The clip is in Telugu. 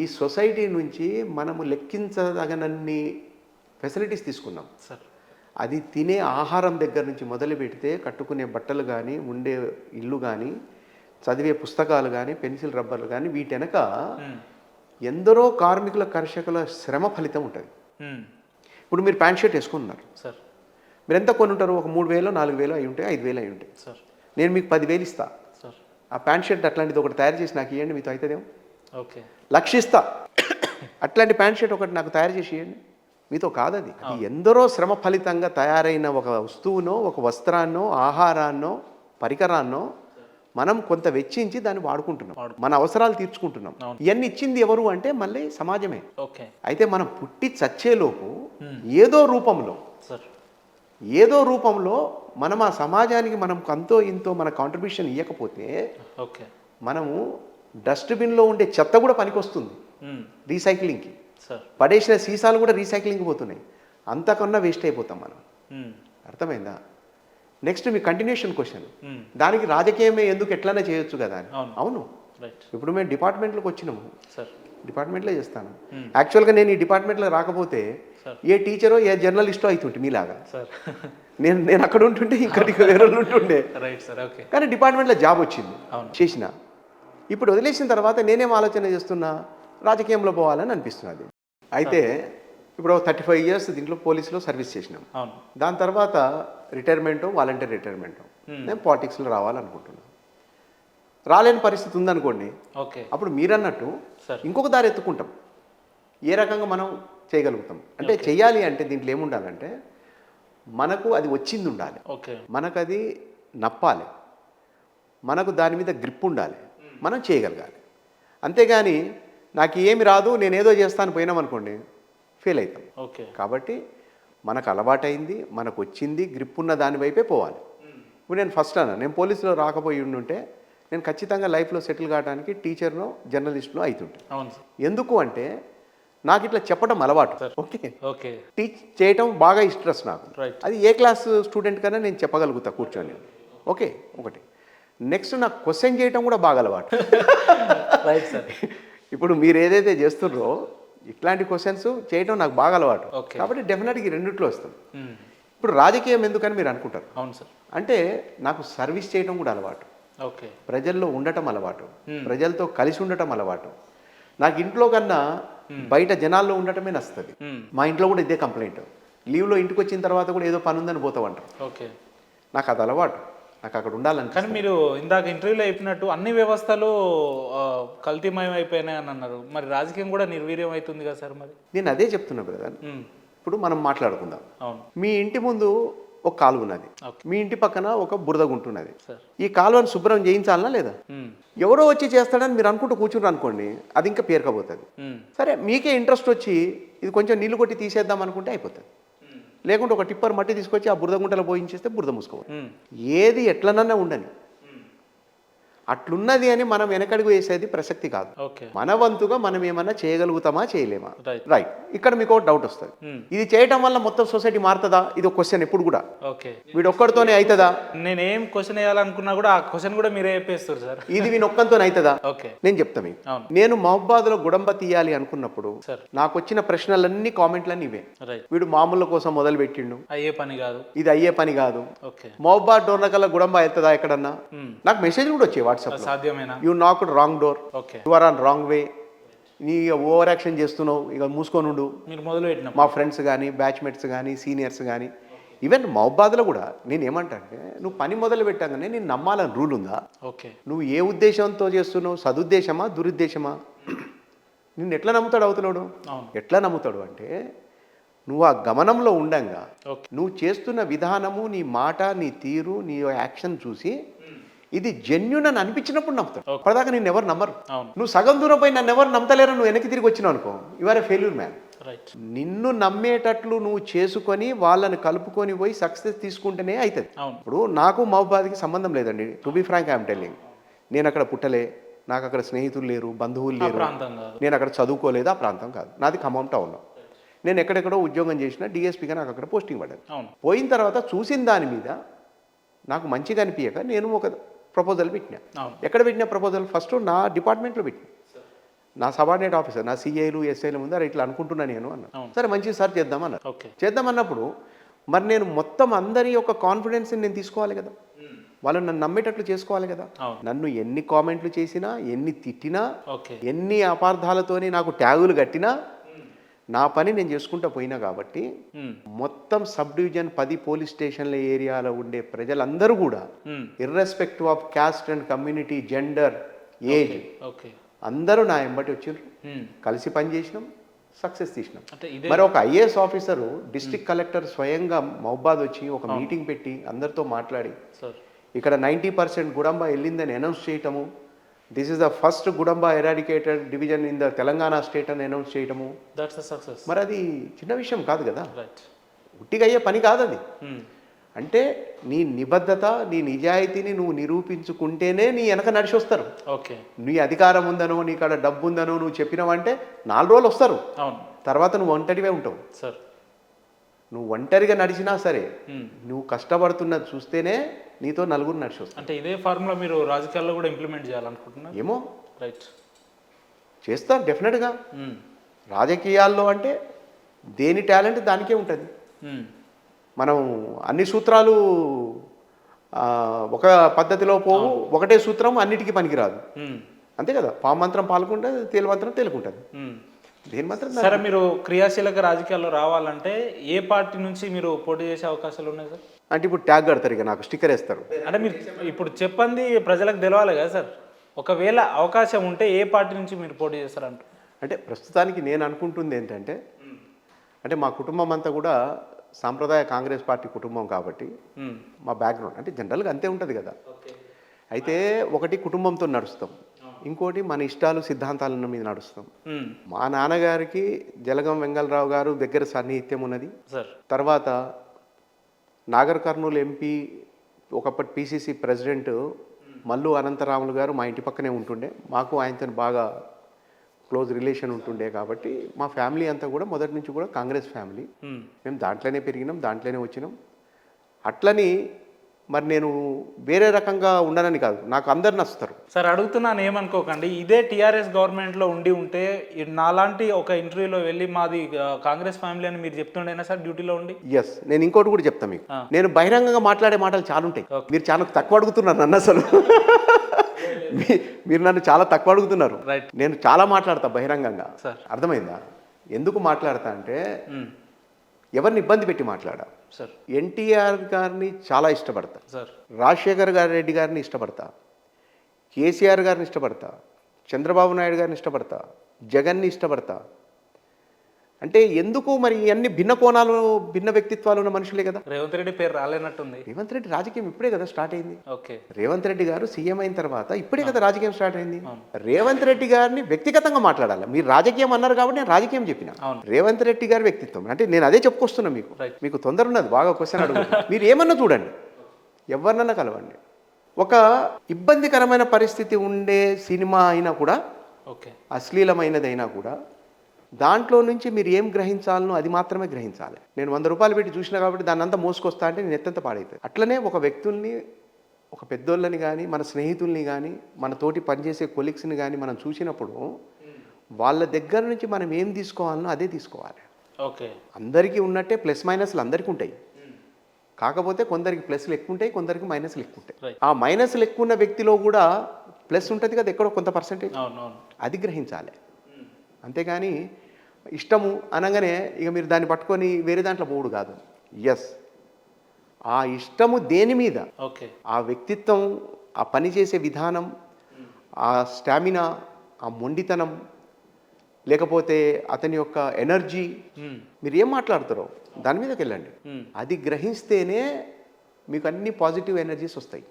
ఈ సొసైటీ నుంచి మనము లెక్కించదగనన్ని ఫెసిలిటీస్ తీసుకున్నాం సార్. అది తినే ఆహారం దగ్గర నుంచి మొదలు పెడితే కట్టుకునే బట్టలు కానీ ఉండే ఇల్లు కానీ చదివే పుస్తకాలు కానీ పెన్సిల్ రబ్బర్లు కానీ వీటెనక ఎందరో కార్మికుల కర్షకుల శ్రమ ఫలితం ఉంటుంది. ఇప్పుడు మీరు ప్యాంట్ షర్ట్ వేసుకున్నారు సార్, మీరు ఎంత కొని ఉంటారు? ఒక 3,000 4,000 అయి ఉంటాయి, 5,000 అయి ఉంటాయి సార్. నేను మీకు 10,000 ఇస్తా. సార్, ఆ ప్యాంట్ షర్ట్ అట్లాంటిది ఒకటి తయారు చేసి నాకు ఇవ్వండి, మీతో అవుతుందేమో. ఓకే, 1,00,000 ఇస్తా. అట్లాంటి ప్యాంట్ షర్ట్ ఒకటి నాకు తయారు చేసి ఇవ్వండి, మీతో కాదు. అది ఎందరో శ్రమ ఫలితంగా తయారైన ఒక వస్తువునో ఒక వస్త్రాన్నో ఆహారాన్నో పరికరాన్నో మనం కొంత వెచ్చించి దాన్ని వాడుకుంటున్నాం, మన అవసరాలు తీర్చుకుంటున్నాం. ఇవన్నీ ఇచ్చింది ఎవరు అంటే మళ్ళీ సమాజమే. ఓకే. అయితే మనం పుట్టి చచ్చేలోపు ఏదో రూపంలో మనం ఆ సమాజానికి మనం అంతో ఇంతో మన కాంట్రిబ్యూషన్ ఇవ్వకపోతే ఓకే మనము డస్ట్బిన్లో ఉండే చెత్త కూడా పనికొస్తుంది రీసైక్లింగ్కి. పడేసిన సీసాలు కూడా రీసైక్లింగ్కి పోతున్నాయి. అంతకన్నా వేస్ట్ అయిపోతాం మనం. అర్థమైందా? నెక్స్ట్ మీ కంటిన్యూషన్ క్వశ్చన్, దానికి రాజకీయమే ఎందుకు ఎట్లనే చేయొచ్చు కదా అని. అవును, ఇప్పుడు మేము డిపార్ట్మెంట్లోకి వచ్చినాము, డిపార్ట్మెంట్లో చేస్తాను. యాక్చువల్గా నేను ఈ డిపార్ట్మెంట్లో రాకపోతే ఏ టీచరో ఏ జర్నలిస్టో అవుతుంటే మీలాగా. నేను అక్కడ ఉంటుంటే ఇంకటి వేరే ఉంటుండే. కానీ డిపార్ట్మెంట్లో జాబ్ వచ్చింది, చేసిన. ఇప్పుడు వదిలేసిన తర్వాత నేనేం ఆలోచన చేస్తున్నా, రాజకీయంలో పోవాలని అనిపిస్తున్నది. అయితే ఇప్పుడు 35 years దీంట్లో పోలీసులో సర్వీస్ చేసినాం. దాని తర్వాత రిటైర్మెంటో వాలంటీర్ రిటైర్మెంటో నేను పాలిటిక్స్లో రావాలనుకుంటున్నాను. రాలేని పరిస్థితి ఉందనుకోండి, అప్పుడు మీరన్నట్టు ఇంకొక దారి ఎత్తుకుంటాం. ఏ రకంగా మనం చేయగలుగుతాం అంటే, చెయ్యాలి అంటే దీంట్లో ఏముండాలంటే మనకు అది వచ్చింది ఉండాలి, మనకు అది నప్పాలి, మనకు దాని మీద గ్రిప్ ఉండాలి, మనం చేయగలగాలి. అంతేగాని నాకు ఏమి రాదు నేనేదో చేస్తాను పోయినామనుకోండి ఫెయిల్ అవుతాం. కాబట్టి మనకు అలవాటైంది, మనకు వచ్చింది, గ్రిప్ ఉన్న దాని వైపే పోవాలి. ఇప్పుడు నేను ఫస్ట్ నేను పోలీసులో రాకపోయి ఉండుంటే నేను ఖచ్చితంగా లైఫ్లో సెటిల్ కావడానికి టీచర్నో జర్నలిస్ట్నో అవుతుంటే. ఎందుకు అంటే నాకు ఇట్లా చెప్పడం అలవాటు. ఓకే, టీచ్ చేయటం బాగా ఇంట్రెస్ట్ నాకు. అది ఏ క్లాస్ స్టూడెంట్ కన్నా నేను చెప్పగలుగుతా కూర్చొని. ఓకే, ఒకటి. నెక్స్ట్ నాకు క్వశ్చన్ చేయటం కూడా బాగా అలవాటు. ఇప్పుడు మీరు ఏదైతే చేస్తున్నారో ఇట్లాంటి క్వశ్చన్స్ చేయటం నాకు బాగా అలవాటు. కాబట్టి డెఫినెట్గా ఈ రెండిట్లో వస్తాం. ఇప్పుడు రాజకీయం ఎందుకని మీరు అనుకుంటారు. అవును సార్. అంటే నాకు సర్వీస్ చేయడం కూడా అలవాటు, ప్రజల్లో ఉండటం అలవాటు, ప్రజలతో కలిసి ఉండటం అలవాటు. నాకు ఇంట్లో కన్నా బయట జనాల్లో ఉండటమే నచ్చుతుంది. మా ఇంట్లో కూడా ఇదే కంప్లైంట్, లీవ్లో ఇంటికి వచ్చిన తర్వాత కూడా ఏదో పని ఉందని పోతామంటారు. నాకు అది అలవాటు, నాకు అక్కడ ఉండాలని. కానీ మీరు ఇందాక ఇంటర్వ్యూలో చెప్పినట్టు అన్ని వ్యవస్థలు కల్తీమయం అయిపోయినాయి అని అన్నారు. మరి రాజకీయం కూడా నిర్వీర్యం అవుతుంది కదా సార్? మరి నేను అదే చెప్తున్నా బ్రదర్. ఇప్పుడు మనం మాట్లాడుకుందాం. మీ ఇంటి ముందు ఒక కాలువ ఉన్నది, మీ ఇంటి పక్కన ఒక బురద గుంటున్నది. ఈ కాలువను శుభ్రం చేయించాలనా లేదా? ఎవరో వచ్చి చేస్తాడని మీరు అనుకుంటూ కూర్చుంటారు అనుకోండి, అది ఇంకా పేరుకపోతుంది. సరే, మీకే ఇంట్రెస్ట్ వచ్చి ఇది కొంచెం నీళ్లు కొట్టి తీసేద్దాం అనుకుంటే అయిపోతుంది. లేకుంటే ఒక టిప్పర్ మట్టి తీసుకొచ్చి ఆ బురద గుంటలో పోయించేస్తే బురద మూసుకోవాలి. ఏది ఎట్లనన్నా ఉండని, అట్లున్నది అని మనం వెనకడుగు వేసేది ప్రసక్తి కాదు. మన వంతుగా మనం ఏమన్నా చేయగలుగుతామా చేయలేమా? రైట్. ఇక్కడ మీకు డౌట్ వస్తుంది, ఇది చేయటం వల్ల మొత్తం సొసైటీ మారుతుందా? ఇది ఒక క్వశ్చన్ ఎప్పుడు కూడా. వీడు ఒక్కడితోనే అవుతుందా? నేనేం క్వశ్చన్ వేయాలనుకున్నా కూడా ఆ క్వశ్చన్ కూడా మీరే చెప్పేస్తారు సార్. ఇది వీని ఒక్కరితోనే అవుతుందా? నేను చెప్తా మీకు. నేను మహబాద్లో గుడంబ తీయాలి అనుకున్నప్పుడు నాకు వచ్చిన ప్రశ్నలన్నీ కామెంట్లన్నీ ఇవే. వీడు మామూలు కోసం మొదలు పెట్టిండు, అయ్యే పని కాదు, ఇది అయ్యే పని కాదు. మహబాద్ డోర్ కల్లా గుడంబ అవుతుందా ఎక్కడన్నా? నాకు మెసేజ్ కూడా వచ్చాయి సాధ్యమేనా? You knocked wrong door, you are on wrong way, నీ ఓవర్ యాక్షన్ చేస్తున్నావు, ఇక మూసుకొని ఉండు. మీరు మొదలు పెట్టిన మా ఫ్రెండ్స్ కానీ బ్యాచ్మేట్స్ కానీ సీనియర్స్ కానీ ఈవెన్ మహబాద్లో కూడా నేను ఏమంటా అంటే, నువ్వు పని మొదలు పెట్టాగానే నేను నమ్మాలని రూల్ ఉందా? నువ్వు ఏ ఉద్దేశంతో చేస్తున్నావు, సదుద్దేశమా దురుద్దేశమా? నిన్ను ఎట్లా నమ్ముతాడు అవుతున్నాడు? ఎట్లా నమ్ముతాడు అంటే, నువ్వు ఆ గమనంలో ఉండంగా నువ్వు చేస్తున్న విధానము, నీ మాట, నీ తీరు, నీ యాక్షన్ చూసి ఇది జెన్యూన్ అని అనిపించినప్పుడు నమ్ముతాడు. అప్పటిదాకా నేను ఎవరు నమ్మరు. నువ్వు సగం దూరం పోయి నన్ను ఎవరు నమ్మతలేరు, నువ్వు వెనక్కి తిరిగి వచ్చినావు అనుకో, you are a failure man. నిన్ను నమ్మేటట్లు నువ్వు చేసుకొని వాళ్ళని కలుపుకొని పోయి సక్సెస్ తీసుకుంటేనే అవుతుంది. ఇప్పుడు నాకు మహబాద్కి సంబంధం లేదండి, to be frank I'm telling. నేను అక్కడ పుట్టలే, నాకు అక్కడ స్నేహితులు లేరు, బంధువులు లేరు, నేను అక్కడ చదువుకోలేదు, ఆ ప్రాంతం కాదు నాది. ఖమ్మం టౌన్లో నేను ఎక్కడెక్కడో ఉద్యోగం చేసిన డిఎస్పీగా నాకు అక్కడ పోస్టింగ్ పడ్డది. పోయిన తర్వాత చూసిన దాని మీద నాకు మంచిగా అనిపించక నేను ఒక ప్రపోజల్ పెట్టినా. ఎక్కడ పెట్టిన ప్రపోజల్? ఫస్ట్ నా డిపార్ట్మెంట్లో పెట్టినా. నా సబార్డినేట్ ఆఫీసర్ నా సిఐలు ఎస్ఐల ముందు అరే ఇట్లా అనుకుంటున్నా నేను అన్న. సరే మంచిది సార్ చేద్దామన్నారు. ఓకే. చేద్దామన్నప్పుడు మరి నేను మొత్తం అందరి యొక్క కాన్ఫిడెన్స్ని నేను తీసుకోవాలి కదా, వాళ్ళు నన్ను నమ్మేటట్లు చేసుకోవాలి కదా. నన్ను ఎన్ని కామెంట్లు చేసినా, ఎన్ని తిట్టినా, ఎన్ని అపార్థాలతోని నాకు ట్యాగులు కట్టినా నా పని నేను చేసుకుంటూ పోయినా కాబట్టి మొత్తం సబ్ డివిజన్ 10 పోలీస్ స్టేషన్ల ఏరియాలో ఉండే ప్రజలందరూ కూడా irrespective of caste and community, gender, age అందరూ నా ఎంబటి వచ్చారు. కలిసి పనిచేసినాం, సక్సెస్ తీసినాం. మరి ఒక ఐఏఎస్ ఆఫీసరు డిస్ట్రిక్ట్ కలెక్టర్ స్వయంగా మహబాద్ వచ్చి ఒక మీటింగ్ పెట్టి అందరితో మాట్లాడి ఇక్కడ 90% గుడంబా వెళ్ళిందని అనౌన్స్ చేయటము, this is the first గుడంబా eradicated division in the Telangana state అని అనౌన్స్ చేయటము, మరి అది చిన్న విషయం కాదు కదా, ఉట్టిగా అయ్యే పని కాదు అది. అంటే నీ నిబద్ధత, నీ నిజాయితీని నువ్వు నిరూపించుకుంటేనే నీ వెనక నడిచి వస్తారు. నీ అధికారం ఉందనో, నీ కాడ డబ్బు ఉందనో నువ్వు చెప్పినావంటే 4 రోజులు వస్తారు, తర్వాత నువ్వు ఒంటరివే ఉంటావు. నువ్వు ఒంటరిగా నడిచినా సరే నువ్వు కష్టపడుతున్నది చూస్తేనే నీతో నలుగురు నడిచి వస్తారు. అంటే ఇదే ఫార్ములా మీరు రాజకీయాల్లో కూడా ఇంప్లిమెంట్ చేయాలనుకుంటున్నారు? ఏమో చేస్తారు డెఫినెట్గా. రాజకీయాల్లో అంటే దేని టాలెంట్ దానికే ఉంటుంది. మనం అన్ని సూత్రాలు ఒక పద్ధతిలో పోవు, ఒకటే సూత్రం అన్నిటికీ పనికిరాదు, అంతే కదా. పామంత్రం పాల్గొంటే తేలిమంత్రం తేలుకుంటుంది. దేని మాత్రం సరే, మీరు క్రియాశీలక రాజకీయాల్లో రావాలంటే ఏ పార్టీ నుంచి మీరు పోటీ చేసే అవకాశాలు ఉన్నాయి సార్? అంటే ఇప్పుడు ట్యాగ్ కడతారు, ఇక నాకు స్టిక్కర్ వేస్తారు. అంటే మీరు ఇప్పుడు చెప్పండి ప్రజలకు తెలవాలి కదా సార్. ఒకవేళ అవకాశం ఉంటే ఏ పార్టీ నుంచి మీరు పోటీ చేస్తారంట? అంటే ప్రస్తుతానికి నేను అనుకుంటుంది ఏంటంటే, అంటే మా కుటుంబం అంతా కూడా సాంప్రదాయ కాంగ్రెస్ పార్టీ కుటుంబం కాబట్టి మా బ్యాక్గ్రౌండ్ అంటే జనరల్గా అంతే ఉంటుంది కదా. అయితే ఒకటి కుటుంబంతో నడుస్తాం, ఇంకోటి మన ఇష్టాలు సిద్ధాంతాల మీద నడుస్తాం. మా నాన్నగారికి జలగం వెంగళరావు గారు దగ్గర సన్నిహిత్యం ఉన్నది. తర్వాత నాగర్ కర్నూలు ఎంపీ, ఒకప్పటి పిసిసి ప్రెసిడెంట్ మల్లు అనంతరాములు గారు మా ఇంటి పక్కనే ఉంటుండే. మాకు ఆయనతో బాగా క్లోజ్ రిలేషన్ ఉంటుండే కాబట్టి మా ఫ్యామిలీ అంతా కూడా మొదటి నుంచి కూడా కాంగ్రెస్ ఫ్యామిలీ. మేము దాంట్లోనే పెరిగినాం, దాంట్లోనే వచ్చినాం. అట్లని మరి నేను వేరే రకంగా ఉండనని కాదు, నాకు అందరు నచ్చుతారు. సార్ అడుగుతున్నాను ఏమనుకోకండి, ఇదే టీఆర్ఎస్ గవర్నమెంట్లో ఉంటే నాలాంటి ఒక ఇంటర్వ్యూలో వెళ్ళి మాది కాంగ్రెస్ ఫ్యామిలీ అని మీరు చెప్తుండేనా సార్ డ్యూటీలో ఉండి? ఎస్, నేను ఇంకోటి కూడా చెప్తాను మీకు. నేను బహిరంగంగా మాట్లాడే మాటలు చాలా ఉంటాయి. మీరు చాలా తక్కువ అడుగుతున్నారు నన్ను అసలు. మీరు నన్ను చాలా తక్కువ అడుగుతున్నారు. నేను చాలా మాట్లాడతా బహిరంగంగా, అర్థమైందా? ఎందుకు మాట్లాడతా అంటే ఎవరిని ఇబ్బంది పెట్టి మాట్లాడా. ఎన్టీఆర్ గారిని చాలా ఇష్టపడతా, రాజశేఖర్ రెడ్డి గారిని ఇష్టపడతా, కేసీఆర్ గారిని ఇష్టపడతా, చంద్రబాబు నాయుడు గారిని ఇష్టపడతా, జగన్ని ఇష్టపడతా. అంటే ఎందుకు మరి అన్ని భిన్న కోణాలు, భిన్న వ్యక్తిత్వాలు ఉన్న మనుషులే కదా. రేవంత్ రెడ్డి పేరు రాలేనట్టుంది. రేవంత్ రెడ్డి రాజకీయం ఇప్పుడే కదా స్టార్ట్ అయింది. రేవంత్ రెడ్డి గారు సీఎం అయిన తర్వాత ఇప్పుడే కదా రాజకీయం స్టార్ట్ అయింది. రేవంత్ రెడ్డి గారిని వ్యక్తిగతంగా మాట్లాడాలి. మీరు రాజకీయం అన్నారు కాబట్టి నేను రాజకీయం చెప్పిన. రేవంత్ రెడ్డి గారి వ్యక్తిత్వం అంటే నేను అదే చెప్పుకొస్తున్నా. మీకు తొందర ఉన్నది, బాగా క్వశ్చన్ అడుగు. మీరు ఏమన్నా చూడండి, ఎవరినన్నా కలవండి. ఒక ఇబ్బందికరమైన పరిస్థితి ఉండే సినిమా అయినా కూడా, అశ్లీలమైనదైనా కూడా, దాంట్లో నుంచి మీరు ఏం గ్రహించాలనో అది మాత్రమే గ్రహించాలి. నేను 100 రూపాయలు పెట్టి చూసినా కాబట్టి దాన్ని అంతా మోసుకొస్తా అంటే నేను ఎత్తంత పాడైతుంది. అట్లనే ఒక వ్యక్తుల్ని, ఒక పెద్దోళ్ళని కానీ, మన స్నేహితుల్ని కానీ, మన తోటి పనిచేసే కొలీగ్స్ని కానీ మనం చూసినప్పుడు వాళ్ళ దగ్గర నుంచి మనం ఏం తీసుకోవాలనో అదే తీసుకోవాలి. అందరికీ ఉన్నట్టే ప్లస్ మైనస్లు అందరికీ ఉంటాయి. కాకపోతే కొందరికి ప్లస్లు ఎక్కువ ఉంటాయి, కొందరికి మైనస్లు ఎక్కువ ఉంటాయి. ఆ మైనస్లు ఎక్కువ ఉన్న వ్యక్తిలో కూడా ప్లస్ ఉంటుంది కదా, ఎక్కడో కొంత పర్సెంటేజ్, అది గ్రహించాలి. అంతేగాని ఇష్టము అనగానే ఇక మీరు దాన్ని పట్టుకొని వేరే దాంట్లో పోవుడు కాదు. ఎస్, ఆ ఇష్టము దేని మీద, ఆ వ్యక్తిత్వం, ఆ పని చేసే విధానం, ఆ స్టామినా, ఆ మొండితనం, లేకపోతే అతని యొక్క ఎనర్జీ, మీరు ఏం మాట్లాడతారో దాని మీదకి వెళ్ళండి. అది గ్రహిస్తేనే మీకు అన్ని పాజిటివ్ ఎనర్జీస్ వస్తాయి.